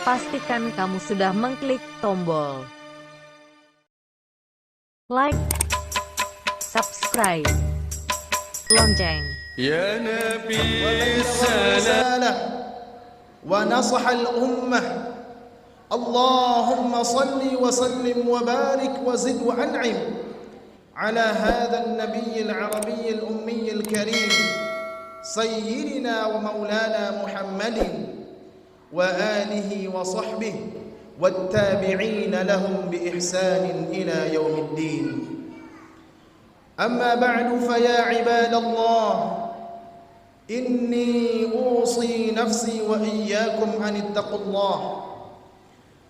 pastikan kamu sudah mengklik tombol like, subscribe, lonceng. يا نبي السلام ونصح الأمة اللهم صل وسلم وبارك وزد وأنعم على هذا النبي العربي الأمي الكريم سيدنا ومولانا محمد وآله وصحبه والتابعين لهم بإحسان إلى يوم الدين. أما بعد فيا عباد الله إني أوصي نفسي وإياكم أن اتقوا الله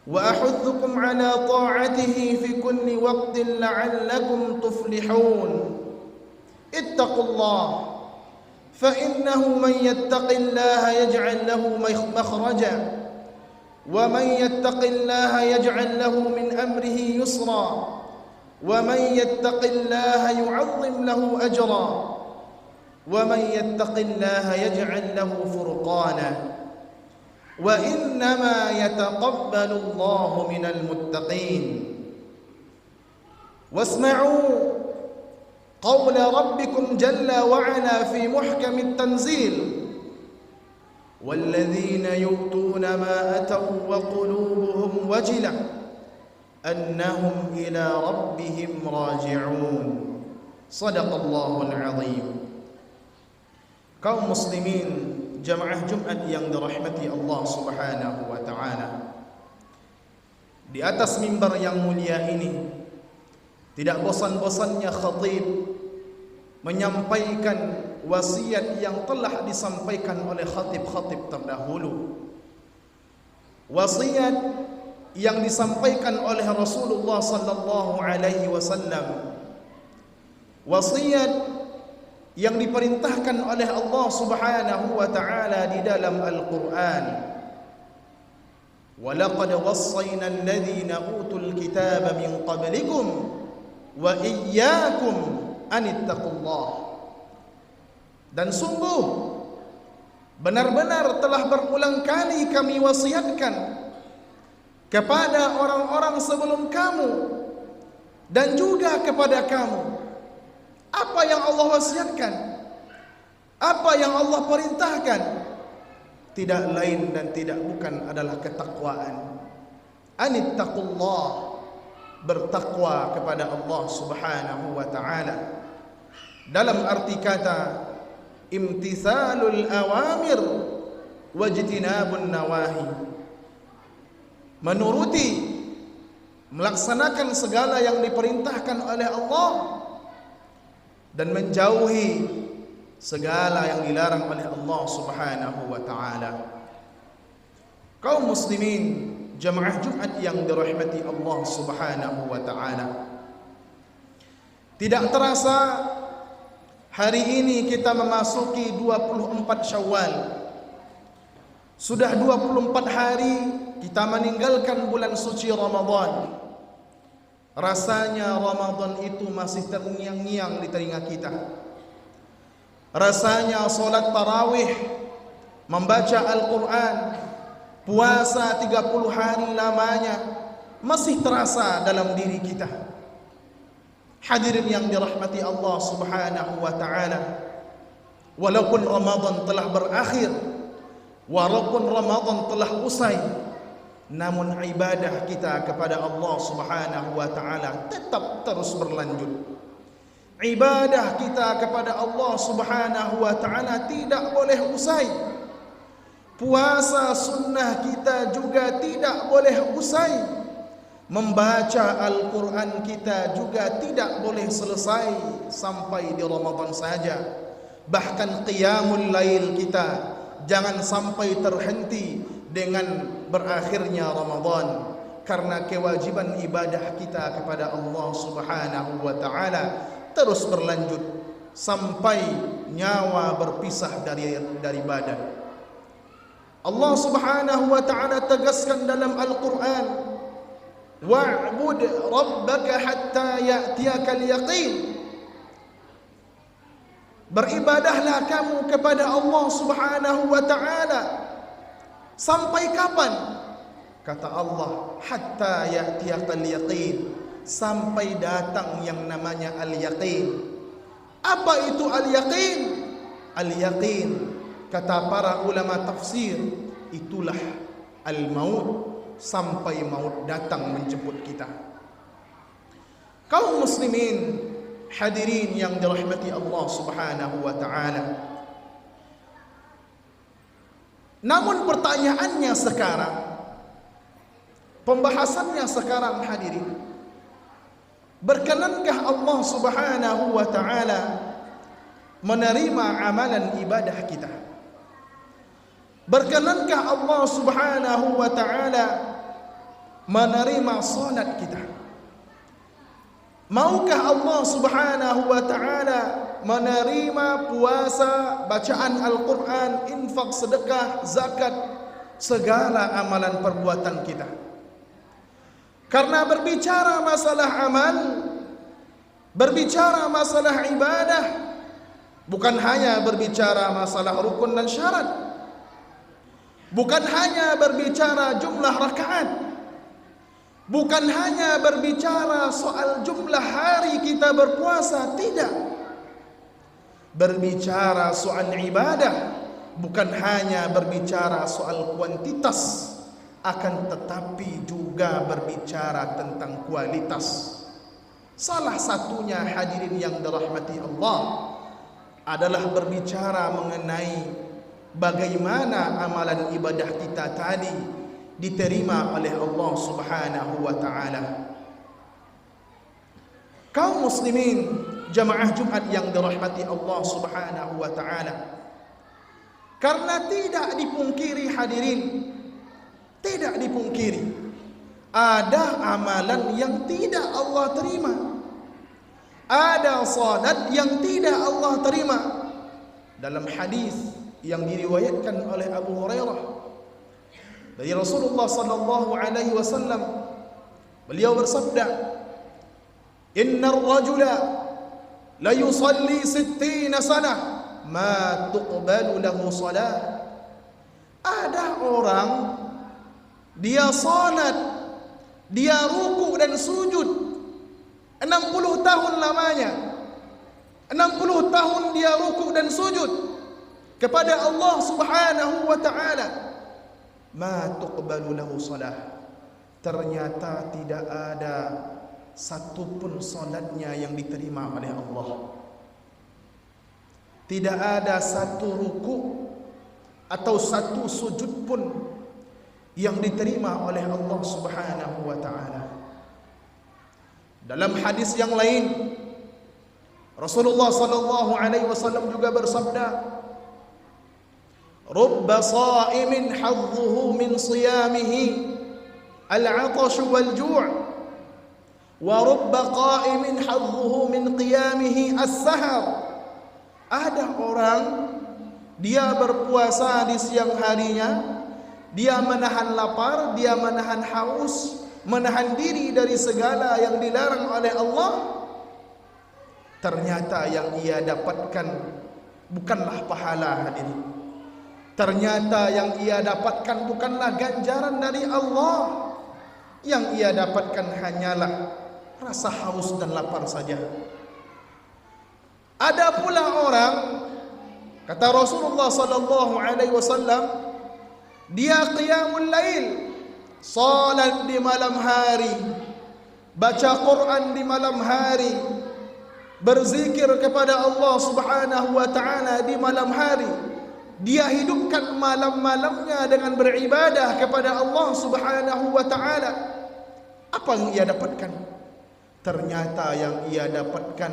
وأحثكم على طاعته في كل وقت لعلكم تفلحون. اتقوا الله فإنه من يتق الله يجعل له مخرجا ومن يتق الله يجعل له من أمره يسرا ومن يتق الله يعظم له أجرا ومن يتق الله يجعل له فرقانا وإنما يتقبل الله من المتقين. واسمعوا قول ربكم جل وعلا في محكم التنزيل والذين يؤتون ما أتوا وقلوبهم وجلة أنهم إلى ربهم راجعون. صدق الله العظيم. Kaum muslimin jamaah Jumat yang dirahmati Allah Subhanahu wa taala, di atas mimbar yang mulia ini tidak bosan-bosannya khatib menyampaikan wasiat yang telah disampaikan oleh khatib-khatib terdahulu, wasiat yang disampaikan oleh Rasulullah sallallahu alaihi wasallam, wasiat yang diperintahkan oleh Allah Subhanahu wa taala di dalam Al-Qur'an. Wa laqad wassayna alladhina utul kitaba min qablikum wa iyyakum an ittaqullah. Dan sungguh benar-benar telah berulang kali kami wasiatkan kepada orang-orang sebelum kamu dan juga kepada kamu. Apa yang Allah wasiatkan, apa yang Allah perintahkan, tidak lain dan tidak bukan adalah ketakwaan. Anittaqullah, bertakwa kepada Allah Subhanahu wa taala. Dalam arti kata imtithalul awamir wajtinabun nawahi, menuruti, melaksanakan segala yang diperintahkan oleh Allah dan menjauhi segala yang dilarang oleh Allah Subhanahu wa taala. Kaum muslimin jamaah Jumat yang dirahmati Allah Subhanahu wa taala, tidak terasa hari ini kita memasuki 24 Syawal. Sudah 24 hari kita meninggalkan bulan suci Ramadan. Rasanya Ramadan itu masih terngiang-ngiang di telinga kita. Rasanya solat tarawih, membaca Al-Quran, puasa 30 hari lamanya masih terasa dalam diri kita. Hadirin yang dirahmati Allah Subhanahu wa taala, walaupun Ramadan telah berakhir, walaupun Ramadan telah usai, namun ibadah kita kepada Allah Subhanahu wa taala tetap terus berlanjut. Ibadah kita kepada Allah Subhanahu wa taala tidak boleh usai. Puasa sunnah kita juga tidak boleh usai. Membaca Al-Quran kita juga tidak boleh selesai sampai di Ramadan saja. Bahkan qiyamul lail kita jangan sampai terhenti dengan berakhirnya Ramadan, karena kewajiban ibadah kita kepada Allah Subhanahu wa taala terus berlanjut sampai nyawa berpisah dari badan. Allah Subhanahu wa taala tegaskan dalam Al-Qur'an, wa'bud rabbaka hatta ya'tiyakal yaqin. Beribadahlah kamu kepada Allah Subhanahu wa taala. Sampai kapan? Kata Allah, hatta ya'tiyakal yaqin, sampai datang yang namanya al-yaqin. Apa itu al-yaqin? Al-yaqin, kata para ulama tafsir, itulah al-maut, sampai maut datang menjemput kita. Kaum muslimin hadirin yang dirahmati Allah Subhanahu wa taala. Namun pertanyaannya sekarang, pembahasannya sekarang hadirin, berkenankah Allah Subhanahu wa taala menerima amalan ibadah kita? Berkenankah Allah Subhanahu wa taala menerima salat kita? Maukah Allah Subhanahu wa taala menerima puasa, bacaan Al-Quran, infak, sedekah, zakat, segala amalan perbuatan kita? Karena berbicara masalah amal, berbicara masalah ibadah, bukan hanya berbicara masalah rukun dan syarat, bukan hanya berbicara jumlah rakaat, bukan hanya berbicara soal jumlah hari kita berpuasa, tidak. Berbicara soal ibadah, bukan hanya berbicara soal kuantitas, akan tetapi juga berbicara tentang kualitas. Salah satunya hadirin yang dirahmati Allah adalah berbicara mengenai bagaimana amalan ibadah kita tadi diterima oleh Allah Subhanahu wa taala. Kaum muslimin jamaah Jumat yang dirahmati Allah Subhanahu wa taala, karena tidak dipungkiri hadirin, tidak dipungkiri ada amalan yang tidak Allah terima, ada salat yang tidak Allah terima. Dalam hadis yang diriwayatkan oleh Abu Hurairah dari Rasulullah sallallahu alaihi wasallam, beliau bersabda, "Innar rajula la yusalli 60 sanah ma tuqbalu lahu salah." Ada orang, dia salat, dia ruku dan sujud 60 tahun lamanya. 60 tahun dia ruku dan sujud kepada Allah Subhanahu wa taala. Ma tuqbalu lahu salah. Ternyata tidak ada satupun salatnya yang diterima oleh Allah. Tidak ada satu ruku atau satu sujud pun yang diterima oleh Allah Subhanahu wa taala. Dalam hadis yang lain, Rasulullah sallallahu alaihi wasallam juga bersabda, "Rubba sha'imin hadduhu min siyamihi al-'atash wal-ju' wa rubba qa'imin hadduhu min qiyamihi as-sahar." Ada orang, dia berpuasa di siang harinya, dia menahan lapar, dia menahan haus, menahan diri dari segala yang dilarang oleh Allah. Ternyata yang ia dapatkan bukanlah pahala hadirin. Ternyata yang ia dapatkan bukanlah ganjaran dari Allah. Yang ia dapatkan hanyalah rasa haus dan lapar saja. Ada pula orang, kata Rasulullah sallallahu alaihi wasallam, dia qiyamul lail, salat di malam hari, baca Quran di malam hari, berzikir kepada Allah Subhanahu wa taala di malam hari. Dia hidupkan malam-malamnya dengan beribadah kepada Allah Subhanahu wa taala. Apa yang ia dapatkan? Ternyata yang ia dapatkan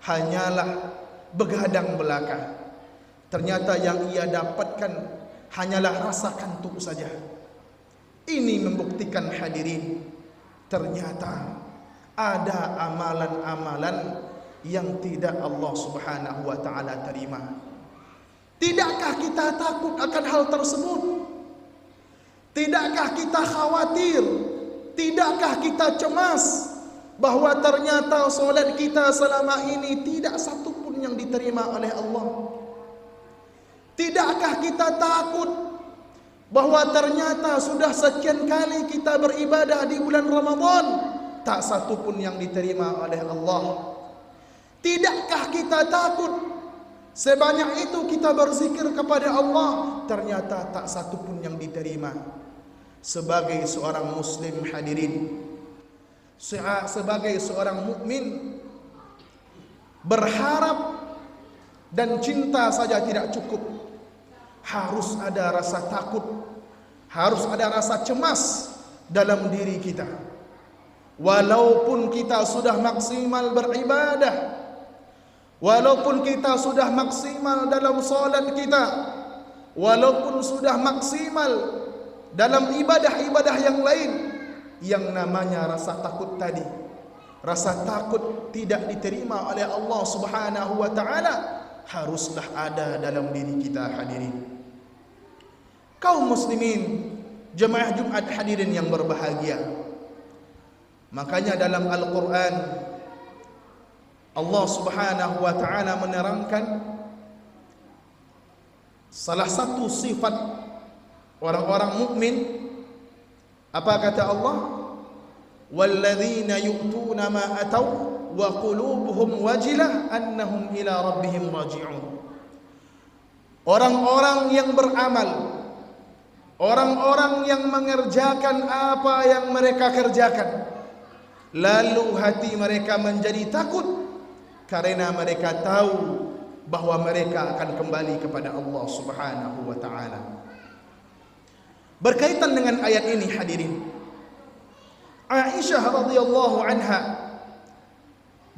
hanyalah begadang belaka. Ternyata yang ia dapatkan hanyalah rasa kantuk saja. Ini membuktikan hadirin, ternyata ada amalan-amalan yang tidak Allah Subhanahu wa taala terima. Tidakkah kita takut akan hal tersebut? Tidakkah kita khawatir? Tidakkah kita cemas bahwa ternyata solat kita selama ini tidak satu pun yang diterima oleh Allah? Tidakkah kita takut bahwa ternyata sudah sekian kali kita beribadah di bulan Ramadan, tak satu pun yang diterima oleh Allah. Tidakkah kita takut sebanyak itu kita berzikir kepada Allah, ternyata tak satu pun yang diterima? Sebagai seorang muslim hadirin, sebagai seorang mukmin, berharap dan cinta saja tidak cukup. Harus ada rasa takut, harus ada rasa cemas dalam diri kita. Walaupun kita sudah maksimal beribadah, walaupun kita sudah maksimal dalam solat kita, walaupun sudah maksimal dalam ibadah-ibadah yang lain, yang namanya rasa takut tadi, rasa takut tidak diterima oleh Allah Subhanahu wa ta'ala, haruslah ada dalam diri kita hadirin. Kaum muslimin, jemaah Jumat hadirin yang berbahagia, makanya dalam Al-Quran Allah Subhanahu wa ta'ala menerangkan salah satu sifat orang-orang mukmin. Apa kata Allah? Walladzina yu'tuna ma ataw wa qulubuhum wajilah annahum ila rabbihim raji'un. Orang-orang yang beramal, orang-orang yang mengerjakan apa yang mereka kerjakan, lalu hati mereka menjadi takut karena mereka tahu bahwa mereka akan kembali kepada Allah Subhanahu wa ta'ala. Berkaitan dengan ayat ini hadirin, Aisyah radhiyallahu anha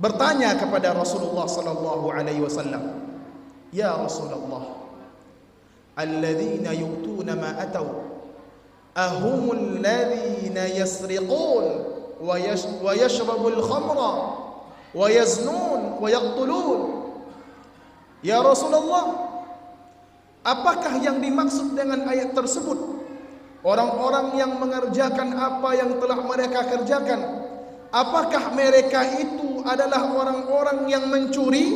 bertanya kepada Rasulullah sallallahu alaihi wasallam, "Ya Rasulullah, alladzina yu'tuna ma ataw ahumul ladzina yasriqun wa yashrabul khamra wa yaznun wa yaqtulun." Ya Rasulullah, apakah yang dimaksud dengan ayat tersebut? Orang-orang yang mengerjakan apa yang telah mereka kerjakan, apakah mereka itu adalah orang-orang yang mencuri,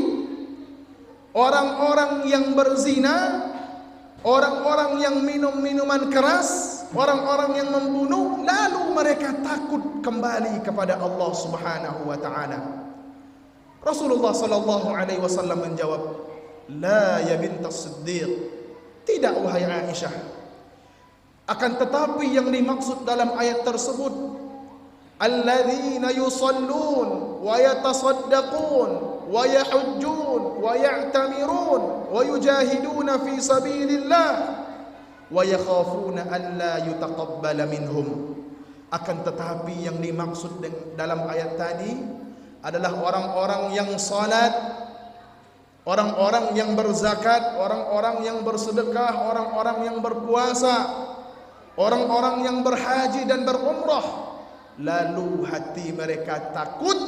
orang-orang yang berzina, orang-orang yang minum minuman keras, orang-orang yang membunuh, lalu mereka takut kembali kepada Allah Subhanahu wa ta'ala? Rasulullah sallallahu alaihi wasallam menjawab, "La ya bintas Siddiq." Tidak wahai Aisyah. Akan tetapi yang dimaksud dalam ayat tersebut, alladzina yusallun wa yatasaddaqun wa yahujjun wa ya'tamirun wa yujahiduna fi sabilillah wa yakhafuna an la yutaqabbala minhum. Akan tetapi yang dimaksud dalam ayat tadi adalah orang-orang yang salat, orang-orang yang berzakat, orang-orang yang bersedekah, orang-orang yang berpuasa, orang-orang yang berhaji dan berumrah, lalu hati mereka takut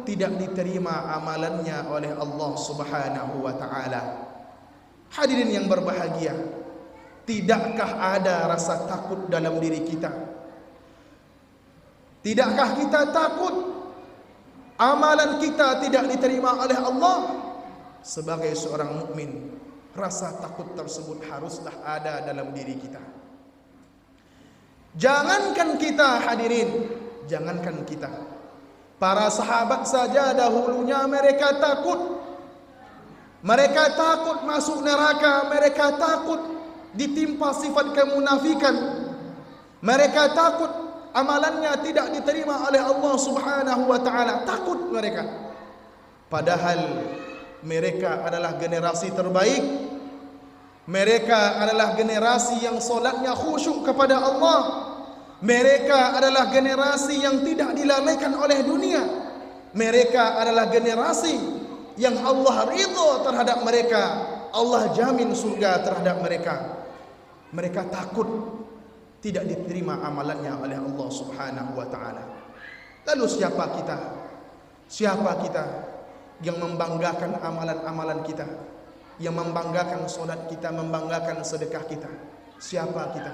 tidak diterima amalannya oleh Allah Subhanahu wa ta'ala. Hadirin yang berbahagia, tidakkah ada rasa takut dalam diri kita? Tidakkah kita takut amalan kita tidak diterima oleh Allah? Sebagai seorang mukmin, rasa takut tersebut haruslah ada dalam diri kita. Jangankan kita hadirin, jangankan kita, para sahabat saja dahulunya mereka takut. Mereka takut masuk neraka, mereka takut ditimpa sifat kemunafikan, mereka takut amalannya tidak diterima oleh Allah Subhanahu wa ta'ala. Takut mereka. Padahal mereka adalah generasi terbaik. Mereka adalah generasi yang solatnya khusyuk kepada Allah. Mereka adalah generasi yang tidak dilalaikan oleh dunia. Mereka adalah generasi yang Allah ridha terhadap mereka. Allah jamin surga terhadap mereka. Mereka takut tidak diterima amalannya oleh Allah Subhanahu wa ta'ala. Lalu siapa kita? Siapa kita yang membanggakan amalan-amalan kita, yang membanggakan solat kita, membanggakan sedekah kita? Siapa kita?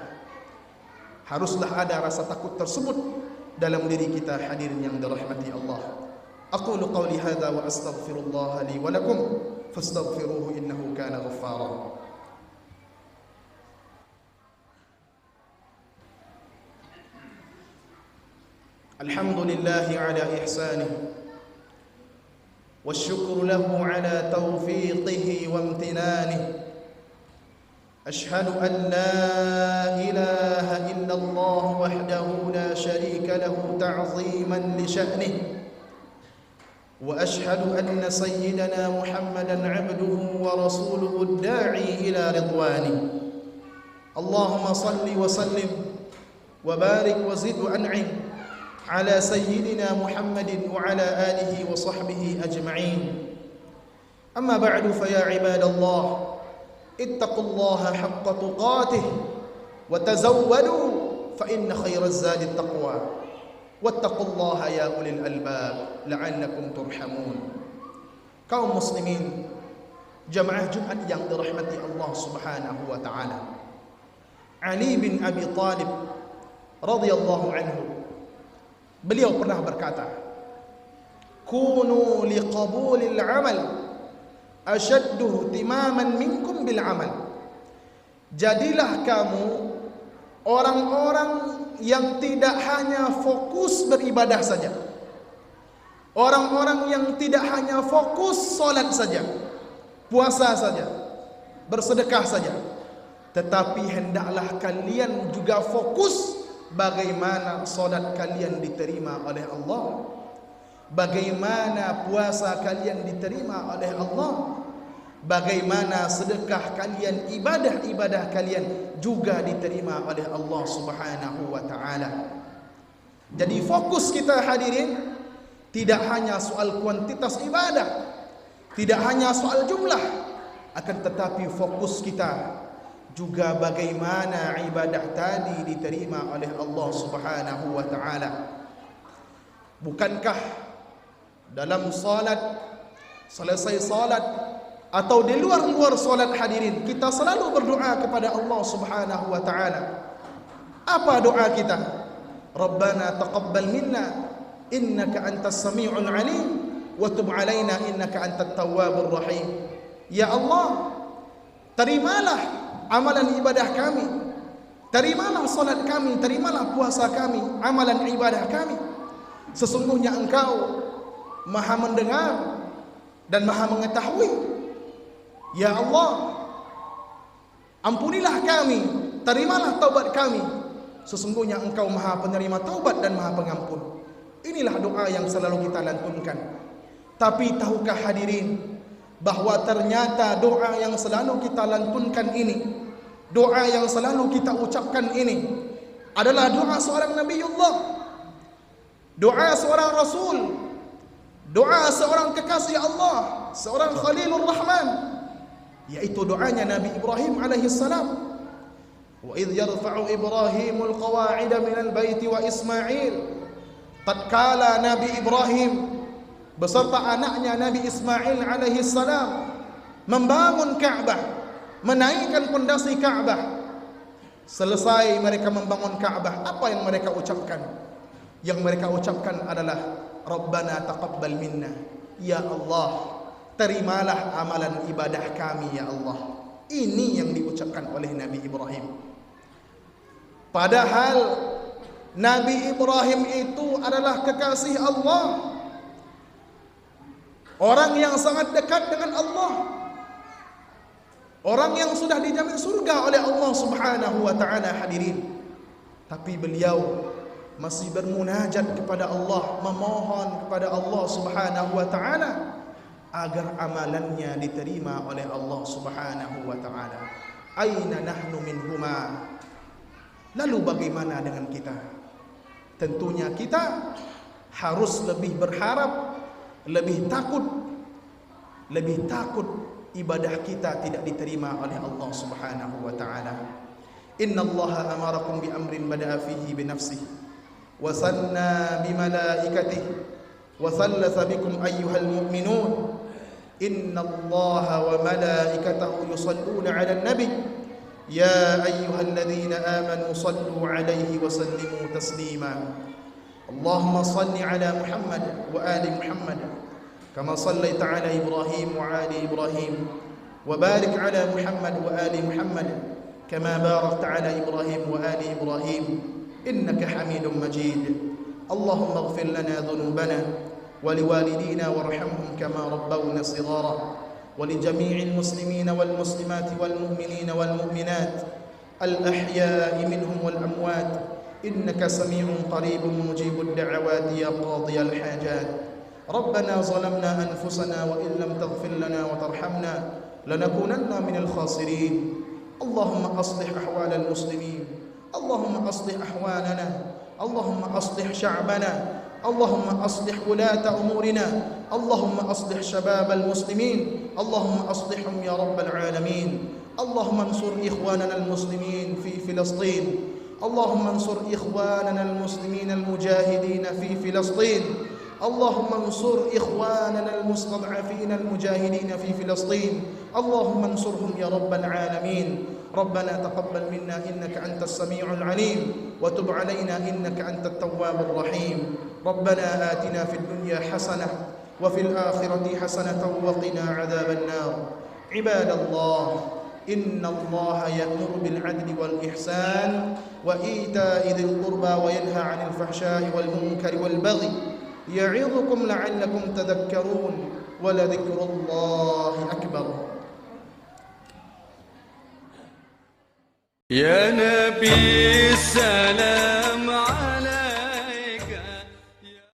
Haruslah ada rasa takut tersebut dalam diri kita hadirin yang dirahmati Allah. Aqulu qawli hadza wa astaghfirullah li wa lakum fastaghfiruhu innahu kana ghaffara. الحمد لله على إحسانه والشكر له على توفيقه وامتنانه أشهد أن لا إله إلا الله وحده لا شريك له تعظيما لشأنه وأشهد أن سيدنا محمدا عبده ورسوله الداعي إلى رضوانه اللهم صل وسلم وبارك وزد وأنعم على سيدنا محمد وعلى آله وصحبه أجمعين أما بعد فيا عباد الله اتقوا الله حق تقاته وتزودوا فإن خير الزاد التقوى واتقوا الله يا أولي الألباب لعلكم ترحمون. Kaum muslimin jamaah Jumat yang dirahmati Allah Subhanahu wa taala. Ali bin Abi Thalib radhiyallahu anhu, beliau pernah berkata, kunu liqabulil amal ashaddu ihtimaman minkum bil amal. Jadilah kamu orang-orang yang tidak hanya fokus beribadah saja, orang-orang yang tidak hanya fokus salat saja, puasa saja, bersedekah saja, tetapi hendaklah kalian juga fokus bagaimana salat kalian diterima oleh Allah, bagaimana puasa kalian diterima oleh Allah, bagaimana sedekah kalian, ibadah-ibadah kalian juga diterima oleh Allah Subhanahu wa taala. Jadi fokus kita hadirin tidak hanya soal kuantitas ibadah, tidak hanya soal jumlah, akan tetapi fokus kita juga bagaimana ibadah tadi diterima oleh Allah Subhanahu wa taala. Bukankah dalam salat, selesai salat atau di luar salat hadirin, kita selalu berdoa kepada Allah Subhanahu wa taala? Apa doa kita? Rabbana taqabbal minna innaka antas sami'ul alim wa tub alaina innaka antat tawwabur rahim. Ya Allah, terimalah amalan ibadah kami, terimalah salat kami, terimalah puasa kami, amalan ibadah kami. Sesungguhnya Engkau Maha mendengar dan Maha mengetahui. Ya Allah, ampunilah kami, terimalah taubat kami. Sesungguhnya Engkau Maha penerima taubat dan Maha pengampun. Inilah doa yang selalu kita lantunkan. Tapi tahukah hadirin bahwa ternyata doa yang selalu kita lantunkan ini, doa yang selalu kita ucapkan ini adalah doa seorang Nabiullah, doa seorang Rasul, doa seorang kekasih Allah, seorang Khalilur Rahman, yaitu doanya Nabi Ibrahim alaihi salam. Wa idh yarfa'u Ibrahimul qawa'ida minal baiti wa Ismail. Tatkala Nabi Ibrahim beserta anaknya Nabi Ismail alaihi salam membangun Ka'bah, menaikkan pondasi Ka'bah. Selesai mereka membangun Ka'bah, apa yang mereka ucapkan? Yang mereka ucapkan adalah Rabbana taqabbal minna. Ya Allah, terimalah amalan ibadah kami ya Allah. Ini yang diucapkan oleh Nabi Ibrahim. Padahal Nabi Ibrahim itu adalah kekasih Allah, orang yang sangat dekat dengan Allah, orang yang sudah dijamin surga oleh Allah Subhanahu wa taala hadirin. Tapi beliau masih bermunajat kepada Allah, memohon kepada Allah Subhanahu wa taala agar amalannya diterima oleh Allah Subhanahu wa taala. Aina nahnu minhuma? Lalu bagaimana dengan kita? Tentunya kita harus lebih berharap, lebih takut ibadah kita tidak diterima oleh Allah Subhanahu wa taala. Innallaha amarakum bi amrin bada'a fihi bi nafsihi wa sanna bi malaikatihi wa thalatha bikum ayyuhal mu'minun. Innallaha wa malaikatahu yusalluna 'alan nabi ya ayyuhalladzina amanu sallu 'alaihi wa sallimu taslima. Allahumma salli 'ala Muhammad wa ali Muhammad kama sallaita 'ala Ibrahim wa ali Ibrahim wa barik 'ala Muhammad wa ali Muhammad kama barakta 'ala Ibrahim wa ali Ibrahim innaka Hamidum Majid. اللهم اغفر لنا ذنوبنا ولوالدينا وارحمهم كما ربونا صغارا ولجميع المسلمين والمسلمات والمؤمنين والمؤمنات الأحياء منهم والأموات إنك سميع قريب مجيب الدعوات يا قاضي الحاجات. ربنا ظلمنا أنفسنا وإن لم تغفر لنا وترحمنا لنكونن من الخاسرين. اللهم أصلح أحوال المسلمين، اللهم أصلح أحوالنا، اللهم أصلح شعبنا، اللهم أصلح ولاة أمورنا، اللهم أصلح شباب المسلمين، اللهم أصلحهم يا رب العالمين. اللهم انصر إخواننا المسلمين في فلسطين، اللهم انصر إخواننا المسلمين المجاهدين في فلسطين، اللهم انصر إخواننا المستضعفين المجاهدين في فلسطين، اللهم انصرهم يا رب العالمين. ربنا تقبل منا إنك أنت السميع العليم وتب علينا إنك أنت التواب الرحيم. ربنا آتنا في الدنيا حسنة وفي الآخرة حسنة وقنا عذاب النار. عباد الله، إن الله يأمر بالعدل والإحسان وإيتاء ذي القربى وينهى عن الفحشاء والمنكر والبغي يعظكم لعلكم تذكرون ولذكر الله أكبر. يا نبي السلام